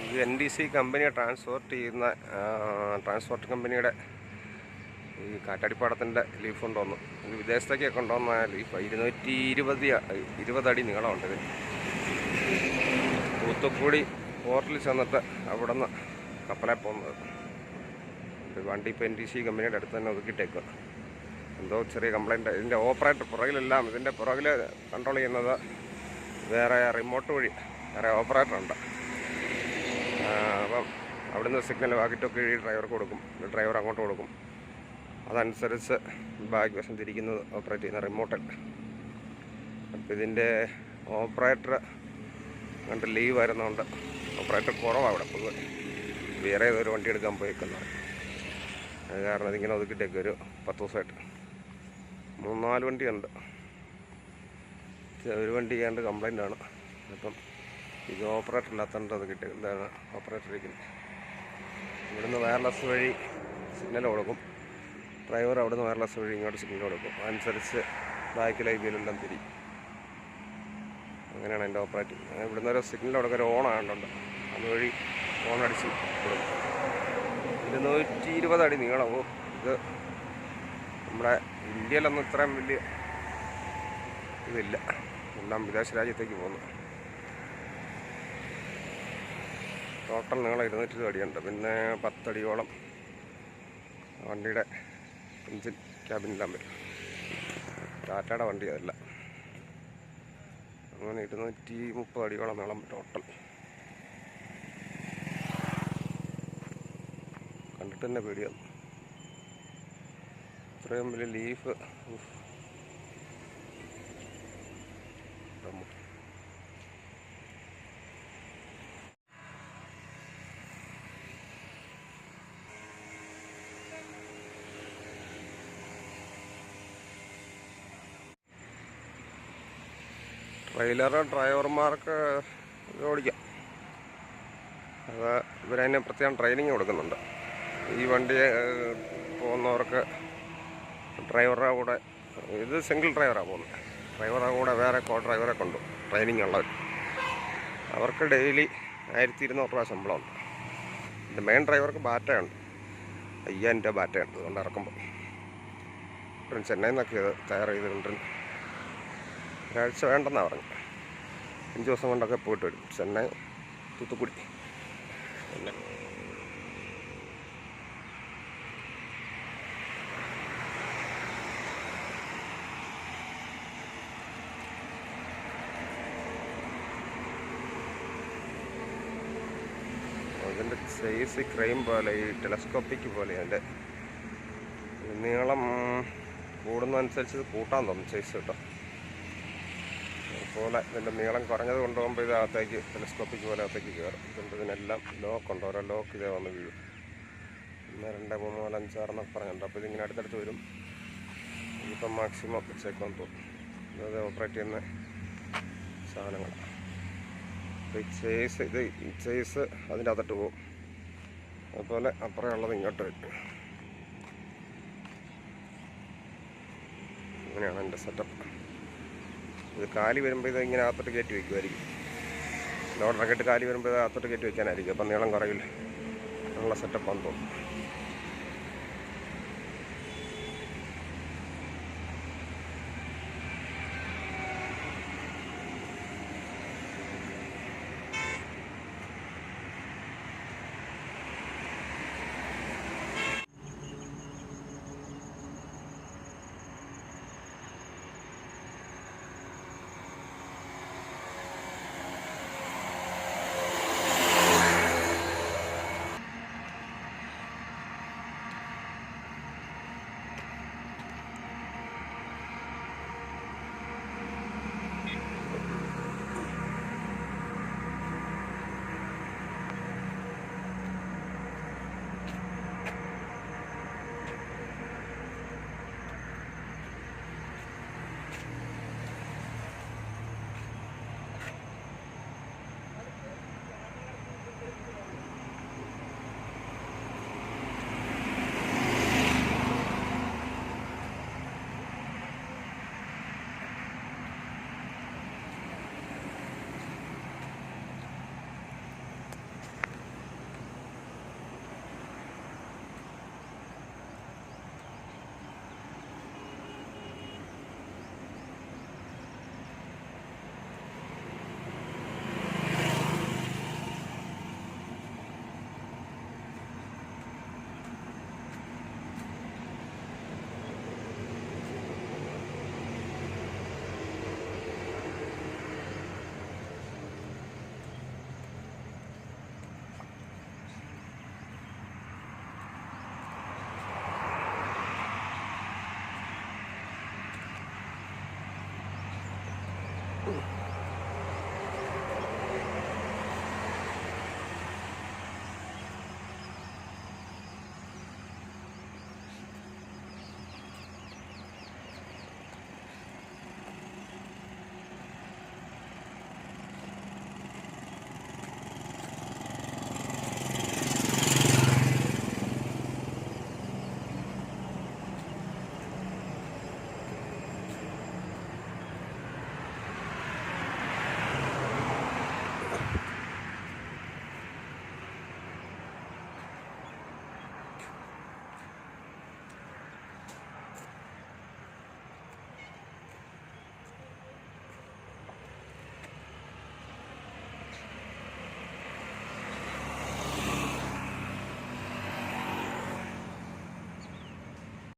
ഇത് NDC കമ്പനിയെ transport കമ്പനിയുടെ ഈ കാറ്റാടിപ്പാടത്തിൻ്റെ ലീഫ് കൊണ്ടുവന്നു. ഇത് വിദേശത്തേക്കൊക്കെ കൊണ്ടുവന്ന ലീഫ് 220 അടി നീളമുണ്ട്. ഇത് തൂത്തുക്കുടി പോർട്ടിൽ ചെന്നിട്ട് അവിടെ നിന്ന് കപ്പലിൽ പോകുന്നത്. വണ്ടി ഇപ്പോൾ NDC കമ്പനിയുടെ അടുത്ത് തന്നെ ഒതുക്കിയിട്ടേക്കുക. എന്തോ ചെറിയ കംപ്ലൈൻറ്റ്. ഇതിൻ്റെ ഓപ്പറേറ്റർ പുറകിലെല്ലാം, ഇതിൻ്റെ പുറകിൽ കൺട്രോൾ ചെയ്യുന്നത് വേറെ റിമോട്ട് വഴി വേറെ ഓപ്പറേറ്ററുണ്ട്. അപ്പം അവിടുന്ന് സിഗ്നൽ വാക്കിറ്റൊക്കെ ഡ്രൈവർക്ക് കൊടുക്കും. ഡ്രൈവർ അങ്ങോട്ട് കൊടുക്കും. അതനുസരിച്ച് ബാക്ക് വശം തിരിക്കുന്നത് ഓപ്പറേറ്റ് ചെയ്യുന്ന റിമോട്ടിൽ. അപ്പോൾ ഇതിൻ്റെ ഓപ്പറേറ്റർ കണ്ട് ലീവ് വരുന്നതുകൊണ്ട് ഓപ്പറേറ്റർ കുറവാണ് അവിടെ. പൊതുവെ വേറെ ഏതൊരു വണ്ടി എടുക്കാൻ പോയേക്കുന്നത്. അത് കാരണം ഇതിങ്ങനെ ഒതുക്കിയിട്ടേക്ക് ഒരു 10 ദിവസമായിട്ട് 3-4 വണ്ടിയുണ്ട്. ഒരു വണ്ടി ചെയ്യാണ്ട് കംപ്ലൈൻ്റ് ആണ്. അപ്പം ഇത് ഓപ്പറേറ്റർ ഇല്ലാത്തതുകൊണ്ട് അത് കിട്ടും. എന്താണ് ഓപ്പറേറ്റർ ഇരിക്കുന്നത്? ഇവിടുന്ന് വയർലെസ് വഴി സിഗ്നൽ കൊടുക്കും. ഡ്രൈവർ അവിടുന്ന് വയർലെസ് വഴി ഇങ്ങോട്ട് സിഗ്നൽ കൊടുക്കും. അതനുസരിച്ച് ബാക്കിലേക്ക് വീലെല്ലാം തിരിയും. അങ്ങനെയാണ് എൻ്റെ ഓപ്പറേറ്റിംഗ്. ഇവിടുന്ന് ഒരു സിഗ്നൽ കൊടുക്കുക, ഒരു ഓൺ ആണ്ടുണ്ട്. അതുവഴി ഓൺ അടിച്ച് കൊടുക്കും. 220 അടി നീളമോ. ഇത് നമ്മുടെ ഇന്ത്യയിലൊന്നും ഇത്രയും വലിയ ഇതില്ല. എല്ലാം വിദേശ രാജ്യത്തേക്ക് പോകുന്നു. ടോട്ടൽ നീളം 220 അടിയുണ്ട്. പിന്നെ 10 അടിയോളം വണ്ടിയുടെ എഞ്ചിൻ ക്യാബിനെല്ലാം വരും. ടാറ്റയുടെ വണ്ടി അതല്ല. അങ്ങനെ 230 അടിയോളം നീളം ടോട്ടൽ. കണ്ടിട്ട് തന്നെ പേടിയാണ്. ഇത്രയും വലിയ ലീഫ്. ട്രെയിലർ ഡ്രൈവർമാർക്ക് ഓടിക്കാം. അത് ഇവരതിന് പ്രത്യേകം ട്രെയിനിങ് കൊടുക്കുന്നുണ്ട്. ഈ വണ്ടി പോകുന്നവർക്ക് ഡ്രൈവറുടെ കൂടെ, ഇത് സിംഗിൾ ഡ്രൈവറാണ് പോകുന്നത്. ഡ്രൈവറുടെ കൂടെ വേറെ ഡ്രൈവറെ കൊണ്ടു ട്രെയിനിങ് ഉള്ളവർ. അവർക്ക് ഡെയിലി 1200 രൂപ ശമ്പളമുണ്ട്. എൻ്റെ മെയിൻ ഡ്രൈവർക്ക് ബാറ്റയുണ്ട്, 5000 രൂപ ബാറ്റയുണ്ട്. അതുകൊണ്ട് ഇറക്കുമ്പോൾ ചെന്നൈയിൽ നിന്നൊക്കെ ഇത് തയ്യാർ ചെയ്ത് കൊണ്ടിരുന്നു. ഒരാഴ്ച വേണ്ടെന്നാണ് പറഞ്ഞു. 5 ദിവസം കൊണ്ടൊക്കെ പോയിട്ട് വരും. ചെന്നൈ, തൂത്തുക്കുടി. പിന്നെ അതിൻ്റെ സൈസ് ക്രെയിം പോലെ, ഈ ടെലസ്കോപ്പിക് പോലെ. അതിൻ്റെ നീളം കൂടുന്നതനുസരിച്ച് ഇത് കൂട്ടാൻ തോന്നും സൈസ് കേട്ടോ. അതുപോലെ ഇതിൻ്റെ നീളം കുറഞ്ഞത് കൊണ്ടുപോകുമ്പോൾ ഇതിനകത്തേക്ക് ടെലസ്കോപ്പിക് പോലെ അകത്തേക്ക് കയറും. ഇതുകൊണ്ട് ഇതിനെല്ലാം ലോക്കുണ്ട്. ഓരോ ലോക്ക് ഇതേ വന്ന് വീഴും. 1, 2, 3, 4, 5, 6 എന്നൊക്കെ പറഞ്ഞിട്ടുണ്ട്. അപ്പോൾ ഇതിങ്ങനെ അടുത്തടുത്ത് വരും. ഇതിപ്പം മാക്സിമം വെച്ചേക്കാൻ തോന്നും. ഇത് ഓപ്പറേറ്റ് ചെയ്യുന്ന സാധനങ്ങളാണ്. അപ്പോൾ ഈ ചേസ് അതിൻ്റെ അകത്തോട്ട് പോകും. അതുപോലെ അപ്പുറമുള്ളത് ഇങ്ങോട്ട് വരും. അങ്ങനെയാണ് എൻ്റെ സെറ്റപ്പ്. ഇത് കാലി വരുമ്പോൾ ഇത് ഇങ്ങനെ അകത്തോട്ട് കയറ്റി വയ്ക്കുമായിരിക്കും. ലോഡറൊക്കെ ഇട്ട് കാലി വരുമ്പോൾ ഇത് അകത്തോട്ട് കയറ്റി വയ്ക്കാനായിരിക്കും. അപ്പം നീളം കുറയില്ല. അങ്ങനെയുള്ള സെറ്റപ്പാണെന്ന് തോന്നുന്നു. ഉം.